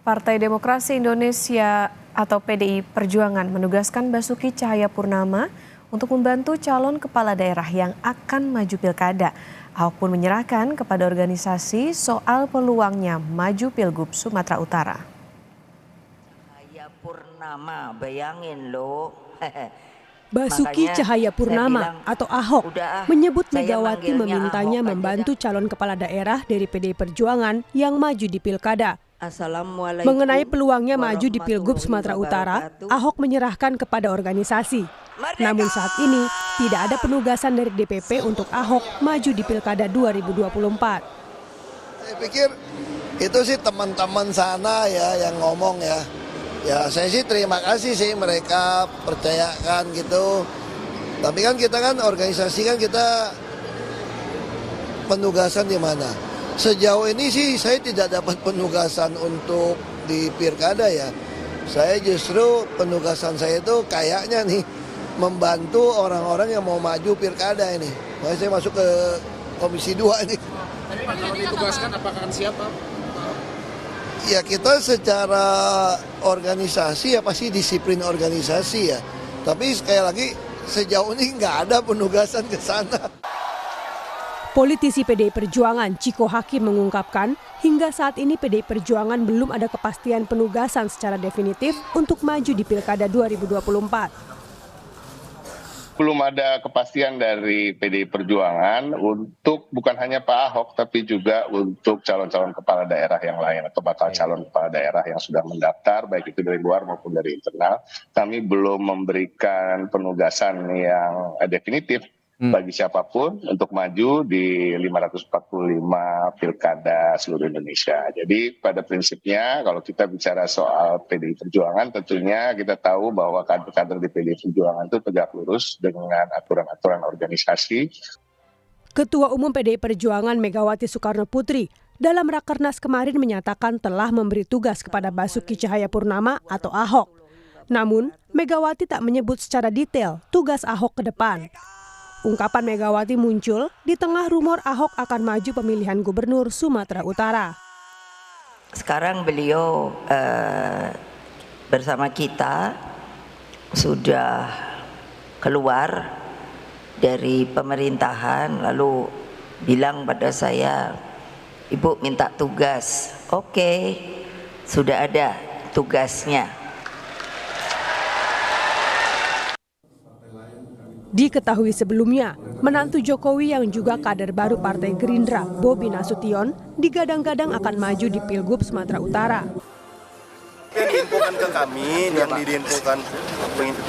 Partai Demokrasi Indonesia atau PDI Perjuangan menugaskan Basuki Cahayapurnama untuk membantu calon kepala daerah yang akan maju pilkada. Ahok pun menyerahkan kepada organisasi soal peluangnya maju Pilgub Sumatera Utara. Cahayapurnama, bayangin loh. Basuki Cahayapurnama atau Ahok menyebut Megawati memintanya membantu calon kepala daerah dari PDI Perjuangan yang maju di pilkada. Mengenai peluangnya maju di Pilgub Sumatera Utara, Ahok menyerahkan kepada organisasi. Namun saat ini tidak ada penugasan dari DPP untuk Ahok maju di pilkada 2024. Saya pikir itu sih teman-teman sana ya yang ngomong ya. Ya saya sih terima kasih sih mereka percayakan gitu. Tapi kan kita kan organisasi kan kita penugasan di mana? Sejauh ini sih saya tidak dapat penugasan untuk di pilkada ya. Saya justru penugasan saya itu kayaknya nih membantu orang-orang yang mau maju pilkada ini. Makanya saya masuk ke Komisi 2 ini. Tapi Pak, kalau ditugaskan apakah akan siapa? Ya kita secara organisasi ya pasti disiplin organisasi ya. Tapi sekali lagi sejauh ini nggak ada penugasan ke sana. Politisi PDI Perjuangan Ciko Hakim mengungkapkan hingga saat ini PDI Perjuangan belum ada kepastian penugasan secara definitif untuk maju di Pilkada 2024. Belum ada kepastian dari PDI Perjuangan untuk bukan hanya Pak Ahok tapi juga untuk calon-calon kepala daerah yang lain atau bakal calon kepala daerah yang sudah mendaftar baik itu dari luar maupun dari internal. Kami belum memberikan penugasan yang definitif bagi siapapun untuk maju di 545 pilkada seluruh Indonesia. Jadi pada prinsipnya kalau kita bicara soal PDI Perjuangan tentunya kita tahu bahwa kader-kader di PDI Perjuangan itu tegak lurus dengan aturan-aturan organisasi. Ketua Umum PDI Perjuangan Megawati Soekarno Putri dalam Rakernas kemarin menyatakan telah memberi tugas kepada Basuki Cahayapurnama atau Ahok. Namun Megawati tak menyebut secara detail tugas Ahok ke depan. Ungkapan Megawati muncul di tengah rumor Ahok akan maju pemilihan gubernur Sumatera Utara. Sekarang beliau bersama kita sudah keluar dari pemerintahan lalu bilang pada saya, Ibu minta tugas. Oke, sudah ada tugasnya. Diketahui sebelumnya, menantu Jokowi yang juga kader baru Partai Gerindra, Bobi Nasution, digadang-gadang akan maju di Pilgub Sumatera Utara. Yang diinfokan ke kami, yang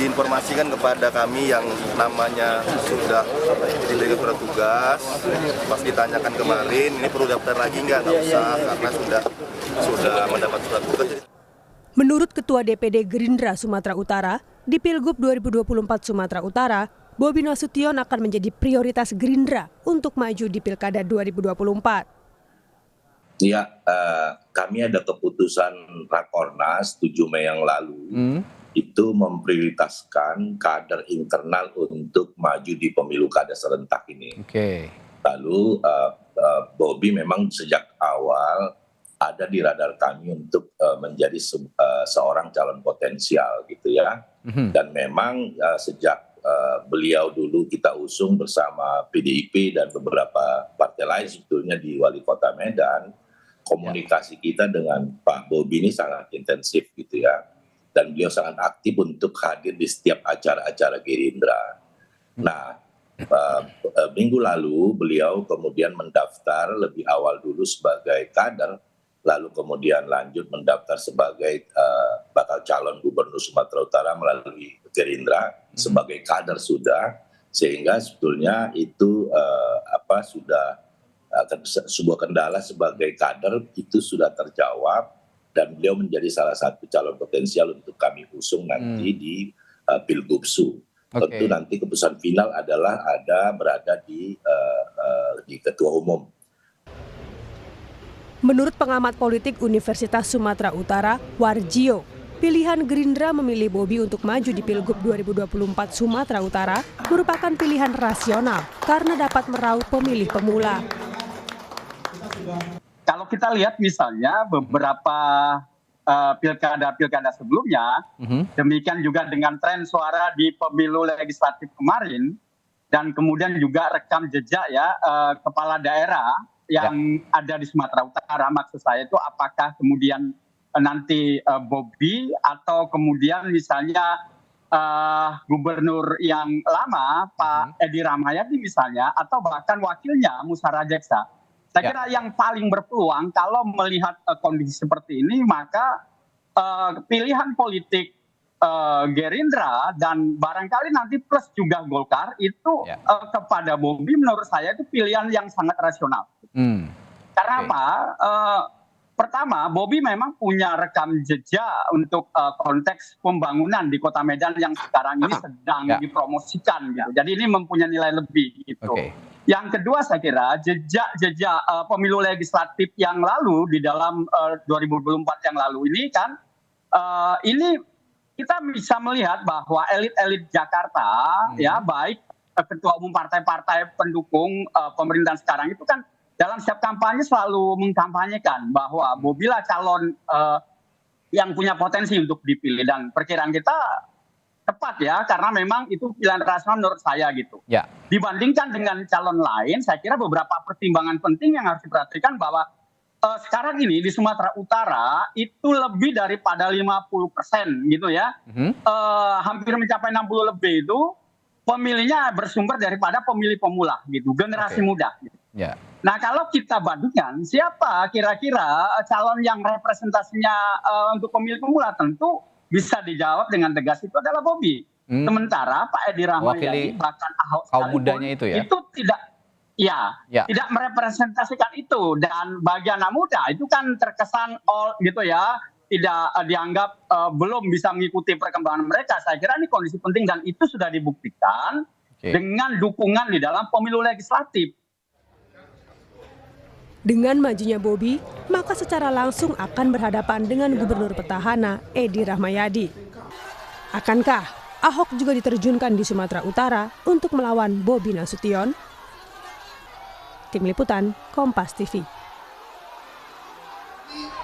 diinformasikan kepada kami yang namanya sudah diberikan surat tugas, pas ditanyakan kemarin, ini perlu daftar lagi nggak usah, karena sudah mendapat surat tugas. Menurut Ketua DPD Gerindra Sumatera Utara, di Pilgub 2024 Sumatera Utara, Bobi Nasution akan menjadi prioritas Gerindra untuk maju di Pilkada 2024. Ya, kami ada keputusan Rakornas 7 Mei yang lalu, itu memprioritaskan kader internal untuk maju di pemilu kada serentak ini. Lalu Bobi memang sejak awal ada di radar kami untuk menjadi seorang calon potensial gitu ya. Dan memang sejak beliau dulu kita usung bersama PDIP dan beberapa partai lain sebetulnya di Wali Kota Medan, komunikasi kita dengan Pak Bobi ini sangat intensif gitu ya. Dan beliau sangat aktif untuk hadir di setiap acara-acara Gerindra. Nah, minggu lalu beliau kemudian mendaftar lebih awal dulu sebagai kader, lalu kemudian lanjut mendaftar sebagai bakal calon gubernur Sumatera Utara melalui Gerindra sebagai kader sudah, sehingga sebetulnya itu sudah sebuah kendala sebagai kader itu sudah terjawab dan beliau menjadi salah satu calon potensial untuk kami usung nanti di Pilgubsu. Tentu nanti keputusan final adalah berada di Ketua Umum. Menurut pengamat politik Universitas Sumatera Utara, Warjio, pilihan Gerindra memilih Bobi untuk maju di Pilgub 2024 Sumatera Utara merupakan pilihan rasional karena dapat meraup pemilih pemula. Kalau kita lihat misalnya beberapa pilkada sebelumnya, demikian juga dengan tren suara di pemilu legislatif kemarin, dan kemudian juga rekam jejak ya kepala daerah yang ada di Sumatera Utara. Maksud saya itu apakah kemudian nanti Bobi atau kemudian misalnya gubernur yang lama Pak Edi Rahmayadi misalnya, atau bahkan wakilnya Musara Jeksa. Saya kira yang paling berpeluang kalau melihat kondisi seperti ini, maka pilihan politik Gerindra dan barangkali nanti plus juga Golkar itu kepada Bobi menurut saya itu pilihan yang sangat rasional. Karena apa? Pertama, Bobi memang punya rekam jejak untuk konteks pembangunan di Kota Medan yang sekarang ini sedang dipromosikan gitu. Jadi ini mempunyai nilai lebih gitu. Yang kedua saya kira jejak pemilu legislatif yang lalu di dalam 2024 yang lalu ini kan ini kita bisa melihat bahwa elit-elit Jakarta ya baik ketua umum partai-partai pendukung pemerintahan sekarang itu kan dalam setiap kampanye selalu mengkampanyekan bahwa Bobi lah calon yang punya potensi untuk dipilih, dan perkiraan kita tepat ya, karena memang itu pilihan rasional menurut saya gitu. Dibandingkan dengan calon lain, saya kira beberapa pertimbangan penting yang harus diperhatikan bahwa sekarang ini di Sumatera Utara itu lebih daripada 50% gitu ya, hampir mencapai 60 lebih itu pemilihnya bersumber daripada pemilih pemula gitu, generasi muda. Gitu. Nah kalau kita bandingkan siapa kira-kira calon yang representasinya untuk pemilih pemula, tentu bisa dijawab dengan tegas itu adalah Bobi. Sementara Pak Edi Rahmayadi bahkan Ahok kaum mudanya itu tidak tidak merepresentasikan itu, dan bagi anak muda itu kan terkesan gitu ya, tidak dianggap belum bisa mengikuti perkembangan mereka. Saya kira ini kondisi penting dan itu sudah dibuktikan dengan dukungan di dalam pemilu legislatif. Dengan majunya Bobi, maka secara langsung akan berhadapan dengan gubernur petahana Edi Rahmayadi. Akankah Ahok juga diterjunkan di Sumatera Utara untuk melawan Bobi Nasution? Tim Liputan, Kompas TV.